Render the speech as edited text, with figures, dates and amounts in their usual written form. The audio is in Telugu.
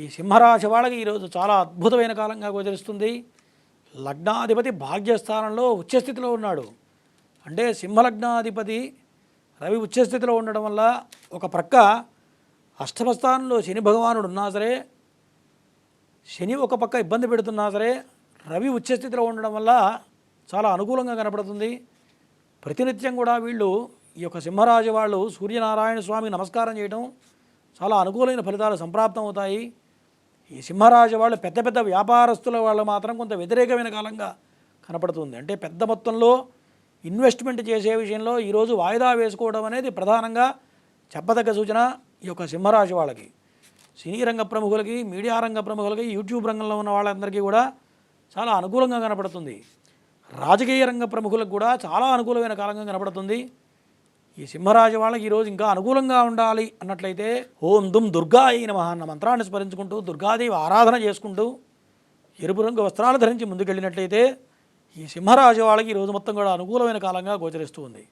ఈ సింహరాశి వాళ్ళకి ఈరోజు చాలా అద్భుతమైన కాలంగా గోచరిస్తుంది. లగ్నాధిపతి భాగ్యస్థానంలో ఉచ్చస్థితిలో ఉన్నాడు. అంటే సింహలగ్నాధిపతి రవి ఉచ్చస్థితిలో ఉండడం వల్ల ఒక ప్రక్క అష్టమస్థానంలో శని భగవానుడు ఉన్నా సరే, శని ఒక పక్క ఇబ్బంది పెడుతున్నా సరే, రవి ఉచ్చస్థితిలో ఉండడం వల్ల చాలా అనుకూలంగా కనపడుతుంది. ప్రతినిత్యం కూడా వీళ్ళు ఈ యొక్క సింహరాశి వాళ్ళు సూర్యనారాయణ స్వామికి నమస్కారం చేయడం చాలా అనుకూలమైన ఫలితాలు సంప్రాప్తం అవుతాయి. ఈ సింహరాశి వాళ్ళు పెద్ద పెద్ద వ్యాపారస్తుల వాళ్ళు మాత్రం కొంత వ్యతిరేకమైన కాలంగా కనపడుతుంది. అంటే పెద్ద మొత్తంలో ఇన్వెస్ట్మెంట్ చేసే విషయంలో ఈరోజు వాయిదా వేసుకోవడం అనేది ప్రధానంగా చెప్పదగ్గ సూచన. ఈ యొక్క సింహరాశి వాళ్ళకి, సినీ రంగ ప్రముఖులకి, మీడియా రంగ ప్రముఖులకి, యూట్యూబ్ రంగంలో ఉన్న వాళ్ళందరికీ కూడా చాలా అనుకూలంగా కనపడుతుంది. రాజకీయ రంగ ప్రముఖులకు కూడా చాలా అనుకూలమైన కాలంగా కనపడుతుంది. ఈ సింహరాశి వాళ్ళకి ఈరోజు ఇంకా అనుకూలంగా ఉండాలి అన్నట్లయితే ఓం దుమ్ దుర్గాయ నమః అన్న మంత్రాన్ని స్మరించుకుంటూ దుర్గాదేవి ఆరాధన చేసుకుంటూ ఎరుపు రంగు వస్త్రాలు ధరించి ముందుకెళ్ళినట్లయితే ఈ సింహరాశి వాళ్ళకి ఈరోజు మొత్తం కూడా అనుకూలమైన కాలంగా గోచరిస్తూ ఉంది.